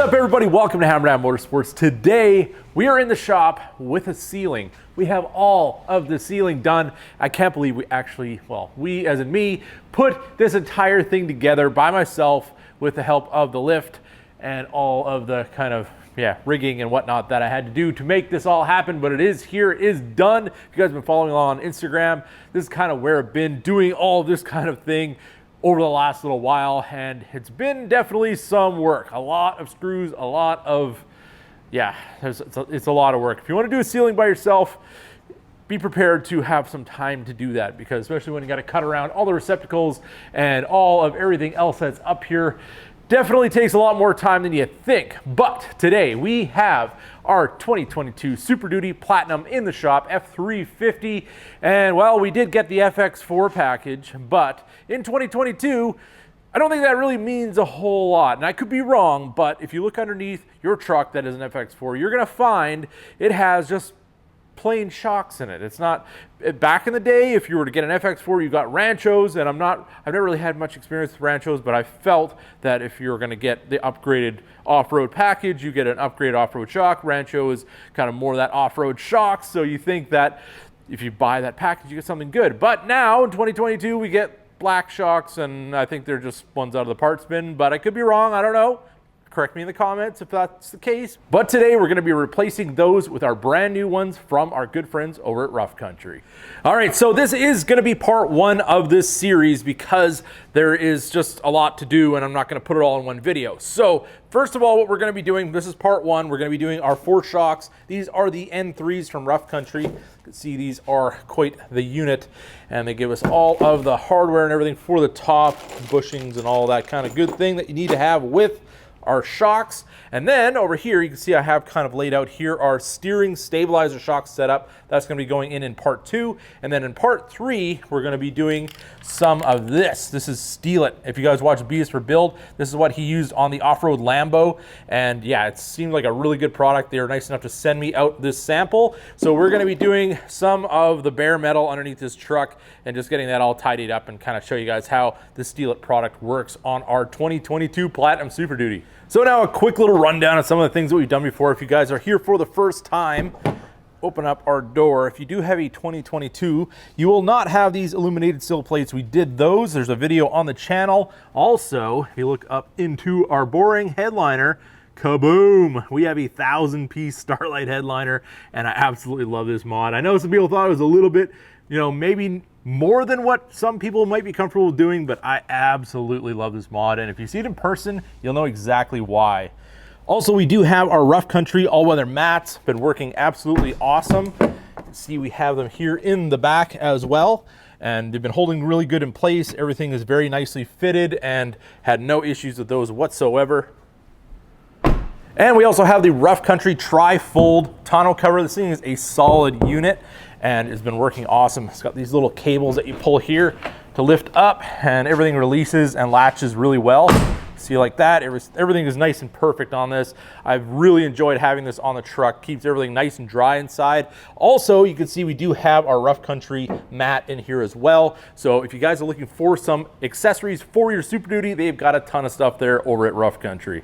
up, everybody? Welcome to Hammerdown Motorsports. Today we are in the shop with a ceiling. We have all of the ceiling done. I can't believe we actually, well, we as in me, put this entire thing together by myself with the help of the lift and all of the kind of rigging and whatnot that I had to do to make this all happen. But it is here, it is done. If you guys have been following along on Instagram, this is kind of where I've been doing all this kind of thing over the last little while, and it's been definitely some work. A lot of screws, a lot of, it's a lot of work. If you want to do a ceiling by yourself, be prepared to have some time to do that, because especially when you got to cut around all the receptacles and all of everything else that's up here, definitely takes a lot more time than you think. But today we have our 2022 Super Duty Platinum in the shop, F350. And well, we did get the FX4 package, but in 2022, I don't think that really means a whole lot. And I could be wrong, but if you look underneath your truck that is an FX4, you're gonna find it has just plain shocks in it. It's not, back in the day, if you were to get an FX4, you got Ranchos, and I've never really had much experience with Ranchos, but I felt that if you're gonna get the upgraded off-road package, you get an upgraded off-road shock. Rancho is kind of more of that off-road shock, so you think that if you buy that package, you get something good. But now, in 2022, we get black shocks, and I think they're just ones out of the parts bin, but I could be wrong, I don't know. Correct me in the comments if that's the case. But today we're going to be replacing those with our brand new ones from our good friends over at Rough Country. All right, so this is going to be part one of this series because there is just a lot to do and I'm not going to put it all in one video. So first of all, what we're going to be doing, this is part one, we're going to be doing our 4 shocks. These are the N3s from Rough Country. You can see these are quite the unit, and they give us all of the hardware and everything for the top, bushings and all that kind of good thing that you need to have with our shocks. And then over here, you can see I have kind of laid out here our steering stabilizer shock setup. That's going to be going in part 2. And then in part 3, we're going to be doing some of this. This is Steal It. If you guys watch B is for Build, this is what he used on the off-road Lambo. And yeah, it seemed like a really good product. They were nice enough to send me out this sample. So we're going to be doing some of the bare metal underneath this truck and just getting that all tidied up and kind of show you guys how the Steal It product works on our 2022 Platinum Super Duty. So now a quick little rundown of some of the things that we've done before. If you guys are here for the first time, open up our door. If you do have a 2022, you will not have these illuminated sill plates. We did those. There's a video on the channel. Also, if you look up into our boring headliner, kaboom! We have a 1,000-piece Starlight headliner, and I absolutely love this mod. I know some people thought it was a little bit, maybe more than what some people might be comfortable doing, but I absolutely love this mod, and if you see it in person, you'll know exactly why. Also, we do have our Rough Country all-weather mats. Been working absolutely awesome. You can see we have them here in the back as well, and they've been holding really good in place. Everything is very nicely fitted and had no issues with those whatsoever. And we also have the Rough Country tri-fold tonneau cover. This thing is a solid unit and it's been working awesome. It's got these little cables that you pull here to lift up, and everything releases and latches really well. See, like that, everything is nice and perfect on this. I've really enjoyed having this on the truck. Keeps everything nice and dry inside. Also, you can see we do have our Rough Country mat in here as well. So if you guys are looking for some accessories for your Super Duty, they've got a ton of stuff there over at Rough Country.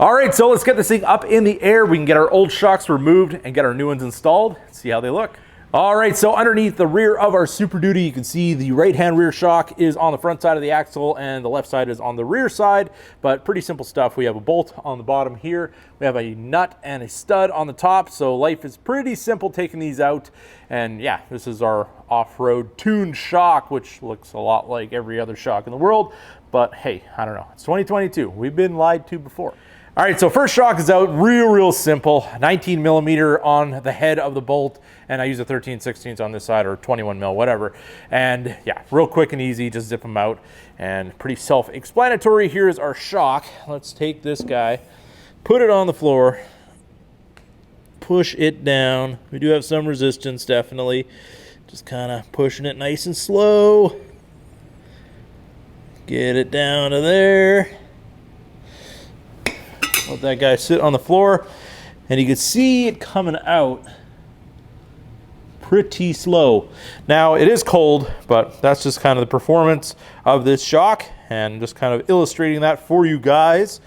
All right, so let's get this thing up in the air. We can get our old shocks removed and get our new ones installed. See how they look. All right, so underneath the rear of our Super Duty, you can see the right-hand rear shock is on the front side of the axle and the left side is on the rear side, but pretty simple stuff. We have a bolt on the bottom here. We have a nut and a stud on the top, so life is pretty simple taking these out. And yeah, this is our off-road tuned shock, which looks a lot like every other shock in the world, but hey, I don't know. It's 2022. We've been lied to before. All right, so first shock is out, real simple, 19 millimeter on the head of the bolt, and I use a 13/16 on this side, or 21 mil, whatever. And yeah, real quick and easy, just zip them out, and pretty self-explanatory. Here's our shock. Let's take this guy, put it on the floor, push it down. We do have some resistance, definitely. Just kind of pushing it nice and slow. Get it down to there. Let that guy sit on the floor, and you can see it coming out pretty slow. Now, it is cold, but that's just kind of the performance of this shock, and just kind of illustrating that for you guys.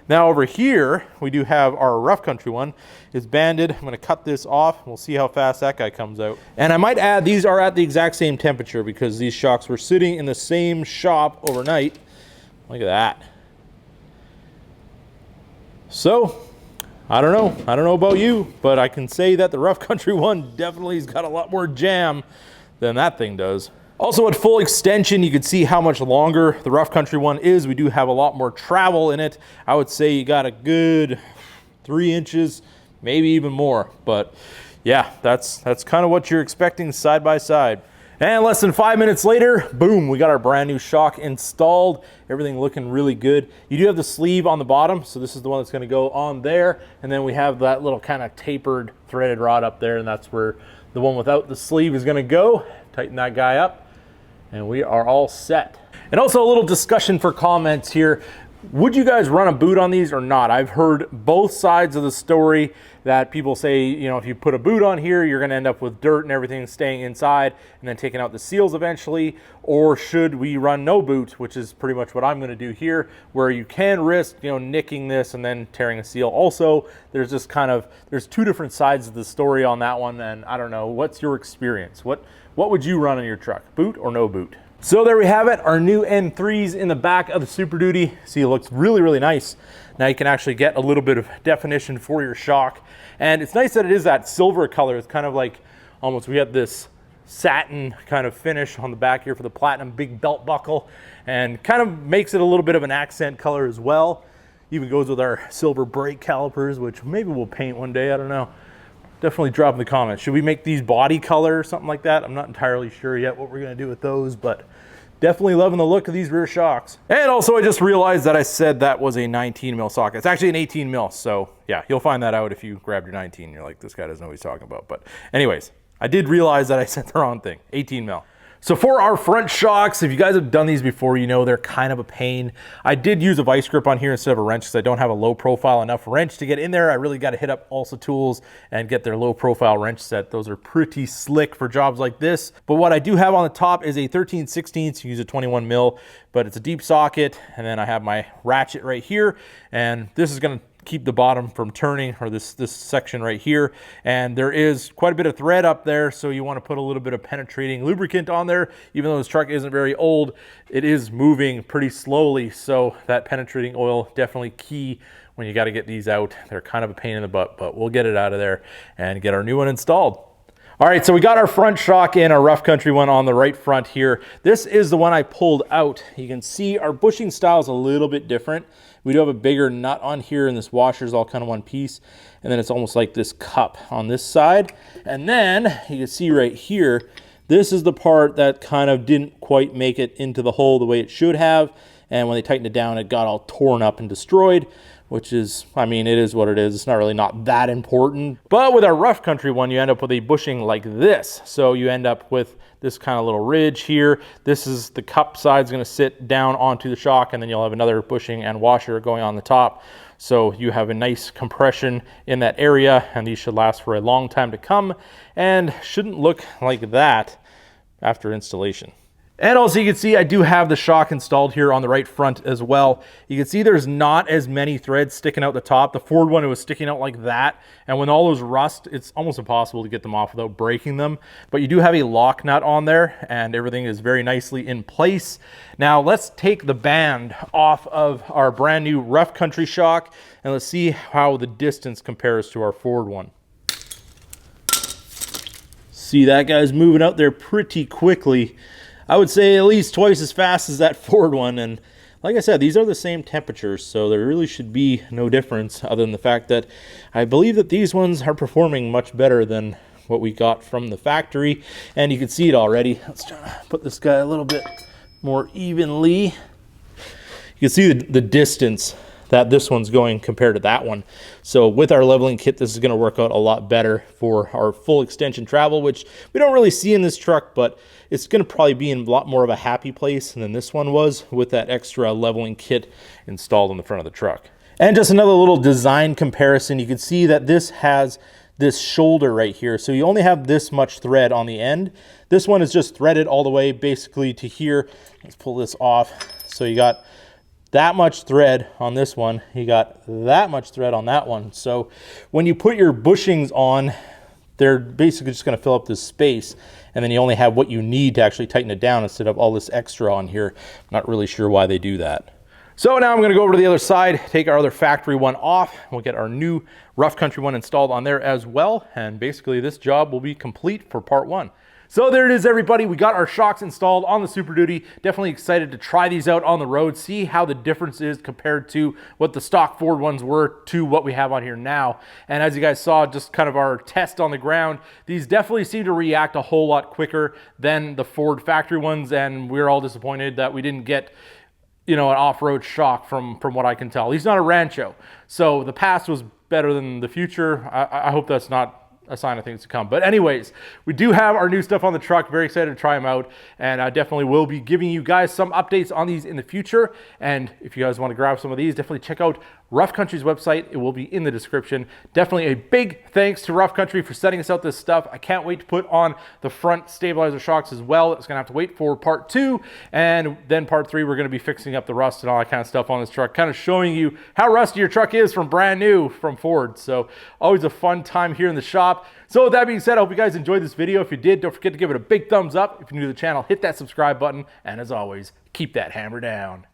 Now over here, we do have our rough country one. It's banded. I'm gonna cut this off. We'll see how fast that guy comes out. And I might add, these are at the exact same temperature because these shocks were sitting in the same shop overnight. Look at that. So, I don't know about you, but I can say that the rough country one definitely has got a lot more jam than that thing does. Also at full extension, you can see how much longer the rough country one is. We do have a lot more travel in it. I would say you got a good 3 inches, maybe even more. But yeah, that's kind of what you're expecting side by side. And less than 5 minutes later, boom, we got our brand new shock installed. Everything looking really good. You do have the sleeve on the bottom, so this is the one that's gonna go on there. And then we have that little kind of tapered threaded rod up there, and that's where the one without the sleeve is gonna go. Tighten that guy up, and we are all set. And also a little discussion for comments here. Would you guys run a boot on these or not? I've heard both sides of the story that people say, you know, if you put a boot on here, you're gonna end up with dirt and everything staying inside and then taking out the seals eventually. Or should we run no boot, which is pretty much what I'm gonna do here, where you can risk, you know, nicking this and then tearing a seal. Also, there's just kind of, there's two different sides of the story on that one, and I don't know, what's your experience? What would you run on your truck, boot or no boot? So there we have it, our new N3s in the back of the Super Duty. See, it looks really, really nice. Now you can actually get a little bit of definition for your shock. And it's nice that it is that silver color. It's kind of like almost, we have this satin kind of finish on the back here for the platinum big belt buckle, and kind of makes it a little bit of an accent color as well. Even goes with our silver brake calipers, which maybe we'll paint one day, I don't know. Definitely drop in the comments. Should we make these body color or something like that? I'm not entirely sure yet what we're gonna do with those, but definitely loving the look of these rear shocks. And also I just realized that I said that was a 19 mil socket. It's actually an 18 mil. So yeah, you'll find that out if you grab your 19. You're like, this guy doesn't know what he's talking about. But anyways, I did realize that I said the wrong thing, 18 mil. So for our front shocks, if you guys have done these before, you know they're kind of a pain. I did use a vice grip on here instead of a wrench because I don't have a low profile enough wrench to get in there. I really got to hit up Olsa tools and get their low profile wrench set. Those are pretty slick for jobs like this. But what I do have on the top is a 13/16, you use a 21 mil, but it's a deep socket. And then I have my ratchet right here. And this is going to keep the bottom from turning, or this section right here. And there is quite a bit of thread up there, so you want to put a little bit of penetrating lubricant on there. Even though this truck isn't very old, it is moving pretty slowly, so that penetrating oil definitely key when you got to get these out. They're kind of a pain in the butt, but we'll get it out of there and get our new one installed. All right, so we got our front shock in, our rough country one on the right front here. This is the one I pulled out. You can see our bushing style is a little bit different. We do have a bigger nut on here, and this washer is all kind of one piece. And then it's almost like this cup on this side. And then you can see right here, this is the part that kind of didn't quite make it into the hole the way it should have. And when they tightened it down, it got all torn up and destroyed, which is, I mean, it is what it is. It's not really not that important. But with our rough country one, you end up with a bushing like this. So you end up with this kind of little ridge here. This is the cup side's gonna sit down onto the shock, and then you'll have another bushing and washer going on the top. So you have a nice compression in that area, and these should last for a long time to come and shouldn't look like that after installation. And also you can see I do have the shock installed here on the right front as well. You can see there's not as many threads sticking out the top. The Ford one, it was sticking out like that. And when all those rust, it's almost impossible to get them off without breaking them. But you do have a lock nut on there, and everything is very nicely in place. Now let's take the band off of our brand new rough country shock, and let's see how the distance compares to our Ford one. See, that guy's moving out there pretty quickly. I would say at least twice as fast as that Ford one. And like I said, these are the same temperatures, so there really should be no difference other than the fact that I believe that these ones are performing much better than what we got from the factory. And you can see it already. Let's try to put this guy a little bit more evenly. You can see the distance that this one's going compared to that one. So with our leveling kit, this is going to work out a lot better for our full extension travel, which we don't really see in this truck, but it's going to probably be in a lot more of a happy place than this one was with that extra leveling kit installed in the front of the truck. And just another little design comparison, you can see that this has this shoulder right here. So you only have this much thread on the end. This one is just threaded all the way basically to here. Let's pull this off. So you got that much thread on this one, you got that much thread on that one. So when you put your bushings on, they're basically just going to fill up this space, and then you only have what you need to actually tighten it down instead of all this extra on here. I'm not really sure why they do that. So now I'm going to go over to the other side, take our other factory one off. We'll get our new Rough Country one installed on there as well, and basically this job will be complete for part one. So there it is, everybody. We got our shocks installed on the Super Duty. Definitely excited to try these out on the road, see how the difference is compared to what the stock Ford ones were to what we have on here now. And as you guys saw, just kind of our test on the ground, these definitely seem to react a whole lot quicker than the Ford factory ones, and we're all disappointed that we didn't get, you know, an off-road shock from what I can tell. He's not a Rancho, so the past was better than the future. I hope that's not a sign of things to come. But anyways, we do have our new stuff on the truck. Very excited to try them out, and I definitely will be giving you guys some updates on these in the future. And if you guys want to grab some of these, definitely check out Rough Country's website. It will be in the description. Definitely a big thanks to Rough Country for setting us out this stuff. I can't wait to put on the front stabilizer shocks as well. It's gonna have to wait for part 2, and then part 3 we're gonna be fixing up the rust and all that kind of stuff on this truck, kind of showing you how rusty your truck is from brand new from Ford. So always a fun time here in the shop. So with that being said, I hope you guys enjoyed this video. If you did, don't forget to give it a big thumbs up. If you're new to the channel, hit that subscribe button, and as always, keep that hammer down.